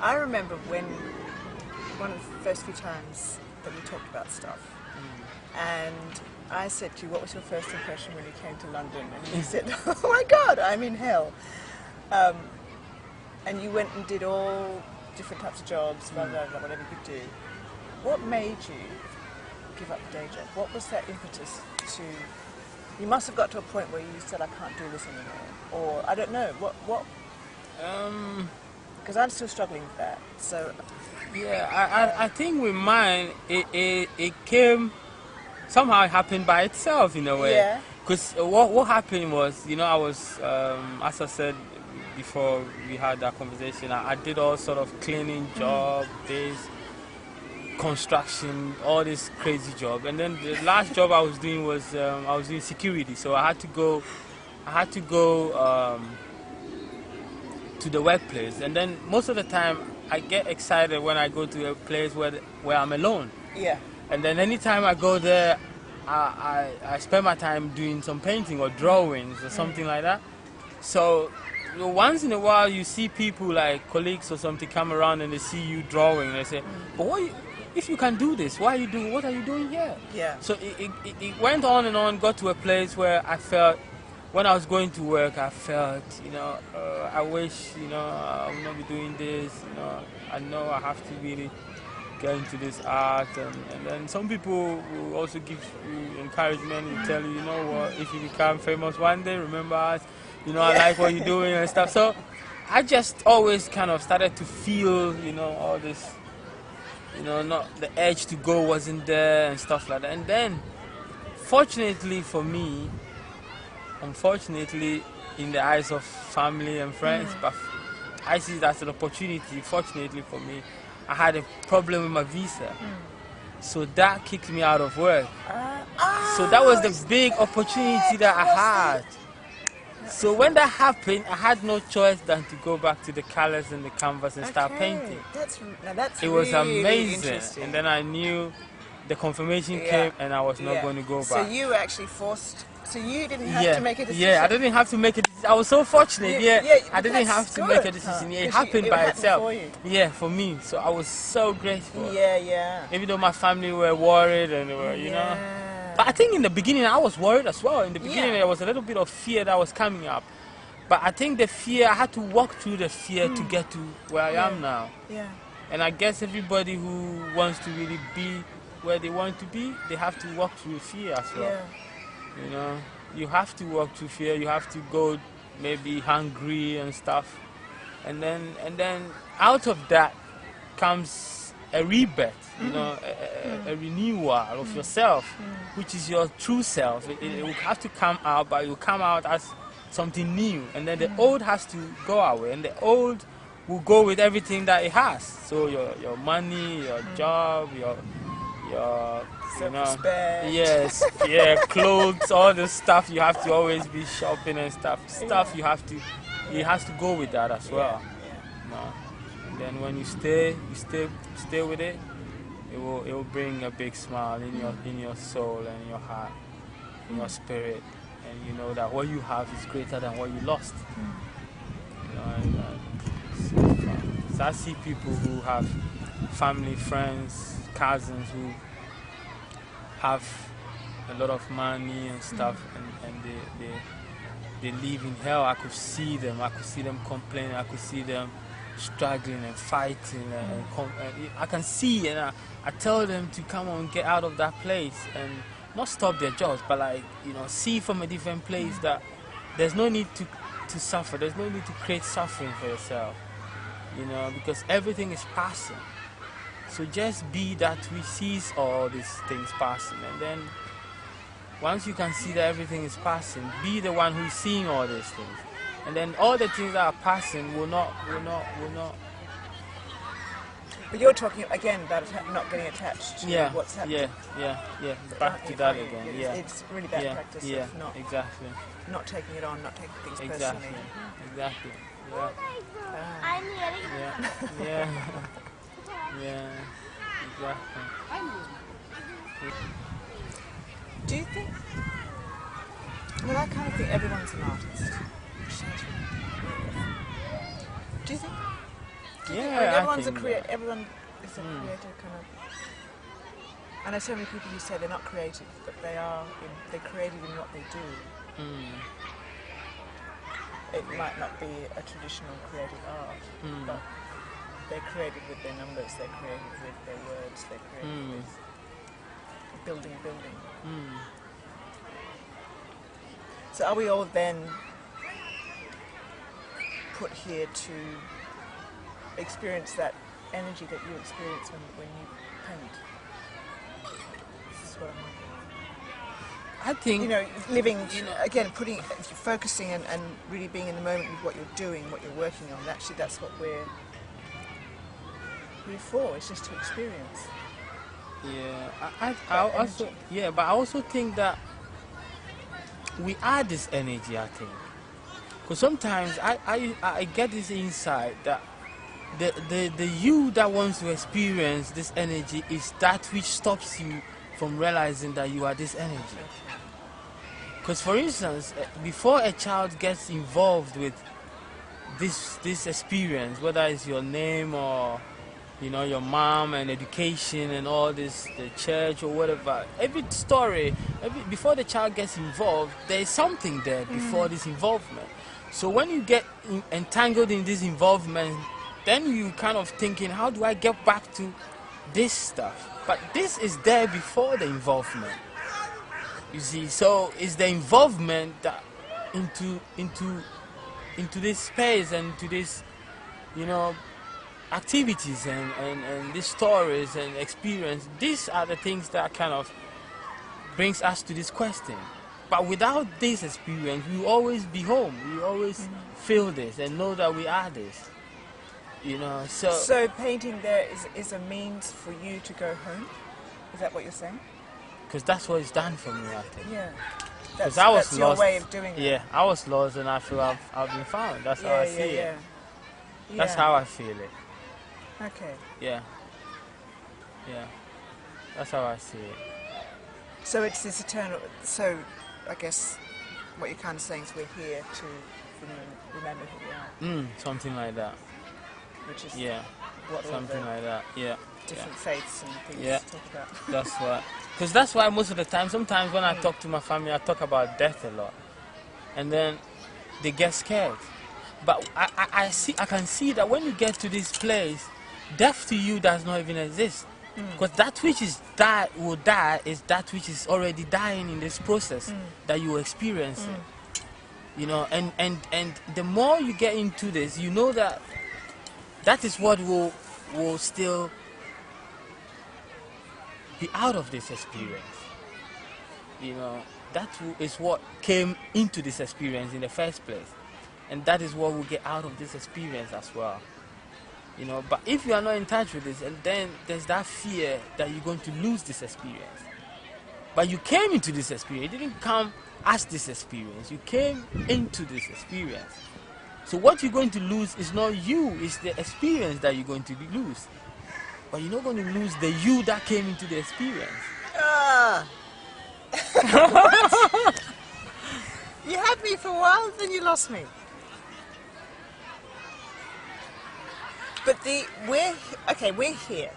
I remember when one of the first few times that we talked about stuff, and I said to you, what was your first impression when you came to London? And you said, oh my God, I'm in hell. And you went and did all different types of jobs, blah, blah, blah, whatever you could do. What made you give up the day job? What was that impetus to... You must have got to a point where you said, I can't do this anymore. Or, I don't know, what? Because I'm still struggling with that, so... Yeah, I think with mine, it came... Somehow it happened by itself in a way. Yeah. Because what happened was, you know, I was, as I said before we had that conversation, I did all sort of cleaning job, days, construction, all this crazy job. And then the last job I was doing was, I was doing security. So I had to go to the workplace. And then most of the time, I get excited when I go to a place where I'm alone. Yeah. And then anytime I go there, I spend my time doing some painting or drawings or something like that. So once in a while you see people like colleagues or something come around and they see you drawing and they say, but if you can do this, what are you doing here? Yeah. So it went on and on, got to a place where I felt, when I was going to work, I felt, you know, I wish, you know, I would not be doing this, you know, I know I have to really get into this art, and then some people will also give you encouragement and tell you, you know what, if you become famous one day, remember us, you know, I like what you're doing and stuff. So I just always kind of started to feel, you know, all this, you know, not the edge to go wasn't there and stuff like that. And then, fortunately for me, unfortunately in the eyes of family and friends, but I see that as an opportunity. Fortunately for me, I had a problem with my visa, so that kicked me out of work. So that was the big opportunity that I had. So when that happened, I had no choice than to go back to the colors and the canvas and start painting. That's it was really amazing, and then I knew the confirmation came, and I was not going to go back. So you were actually forced. So you didn't have to make a decision. Yeah, I didn't have to make a decision. I was so fortunate. I didn't have to make a decision. It happened by itself. For you. Yeah, for me. So I was so grateful. Yeah. Even though my family were worried and they were, you know. But I think in the beginning I was worried as well. In the beginning there was a little bit of fear that was coming up. But I think the fear, I had to walk through the fear to get to where I am now. Yeah. And I guess everybody who wants to really be where they want to be, they have to walk through fear as well. You know, you have to walk through fear. You have to go maybe hungry and stuff, and then out of that comes a rebirth. You know, a renewal of yourself, which is your true self. It will have to come out, but it will come out as something new, and then the old has to go away, and the old will go with everything that it has. So your money, your job, your self-respect. Yes, clothes, all the stuff, you have to always be shopping and stuff. You have to, it has to go with that as well. You know? And then when you stay with it, it will bring a big smile in your soul and in your heart, in your spirit, and you know that what you have is greater than what you lost. You know, so I see people who have family, friends, cousins who have a lot of money and stuff, and they live in hell. I could see them complaining, I could see them struggling and fighting, and I can see, and I tell them to come on, get out of that place and not stop their jobs, but like, you know, see from a different place that there's no need to suffer, there's no need to create suffering for yourself, you know, because everything is passing. So just be that we sees all these things passing, and then once you can see that everything is passing, be the one who is seeing all these things, and then all the things that are passing will not. But you're talking again about not getting attached to what's happening. Yeah. Back to that again. It's really bad practice of not exactly. Not taking it on, not taking things personally. Exactly. Yeah, exactly. Do you think? Well, I kind of think everyone's an artist. Do you think Yeah, everyone's I think everyone is a creative kind of. I know so many people who say they're not creative, but they're creative in what they do. It might not be a traditional creative art, but they're creative with their numbers, they're creative with their words, they're creative with building. So are we all then put here to experience that energy that you experience when you paint? This is what I'm wondering. I think, You know, living, again, focusing and really being in the moment with what you're doing, what you're working on. Actually, that's what we're for. It's just to experience. Yeah, I also, but I also think that we are this energy, I think. Because sometimes I get this insight that the you that wants to experience this energy is that which stops you from realizing that you are this energy. Because, for instance, before a child gets involved with this experience, whether it's your name or your mom and education and all this, the church or whatever, every story, before the child gets involved, there is something there before this involvement. So when you get entangled in this involvement, then you kind of thinking, how do I get back to this stuff? But this is there before the involvement. You see, so it's the involvement that into this space and to this, activities and these stories and experience. These are the things that kind of brings us to this question. But without this experience, we will always be home. We always feel this and know that we are this. So painting there is a means for you to go home? Is that what you're saying? Because that's what it's done for me, I think. Yeah. Because I was that's lost. your way of doing it. Yeah, I was lost and I feel I've been found. That's how I see it. That's how I feel it. Okay. Yeah. That's how I see it. So it's this eternal. So I guess what you're kind of saying is we're here to remember who we are. Something like that. Which is what something like that. Yeah. Different faiths and things to talk about. That's why. Because that's why most of the time, sometimes when I talk to my family, I talk about death a lot, and then they get scared. But I can see that when you get to this place, death to you does not even exist. Because that which will die is that which is already dying in this process that you are experiencing. And the more you get into this, you know that is what will still be out of this experience. That is what came into this experience in the first place. And that is what we'll get out of this experience as well. But if you are not in touch with this, and then there's that fear that you're going to lose this experience. But you came into this experience. You didn't come as this experience. You came into this experience. So what you're going to lose is not you, it's the experience that you're going to lose. But you're not going to lose the you that came into the experience. What? You had me for a while, then you lost me. But we're here,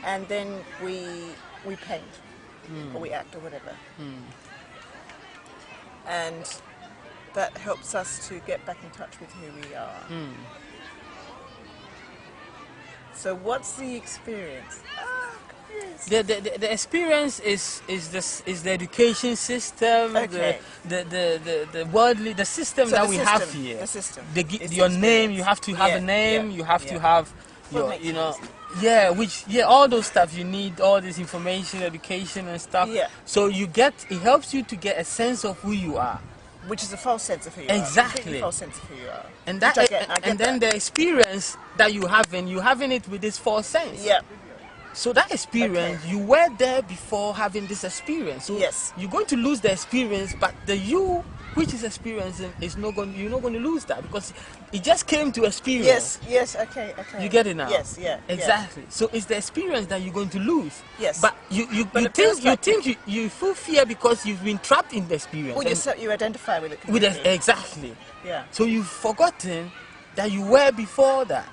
and then we paint, or we act, or whatever, and that helps us to get back in touch with who we are. So what's the experience? The experience is the education system, the worldly, the system that we have here. The system. Your name, you have to have a name, you have to have your, all those stuff you need, all this information, education and stuff. So it helps you to get a sense of who you are. Which is a false sense of who you are. Exactly. False sense of who you are. And then the experience that you having it with this false sense. Yeah. So that experience, you were there before having this experience. So you're going to lose the experience, but the you which is experiencing you're not going to lose that because it just came to experience. Yes, okay. You get it now? Yes, Exactly. So it's the experience that you're going to lose. Yes. But you think you feel fear because you've been trapped in the experience. Well, you identify with it. Exactly. Yeah. So you've forgotten that you were before that.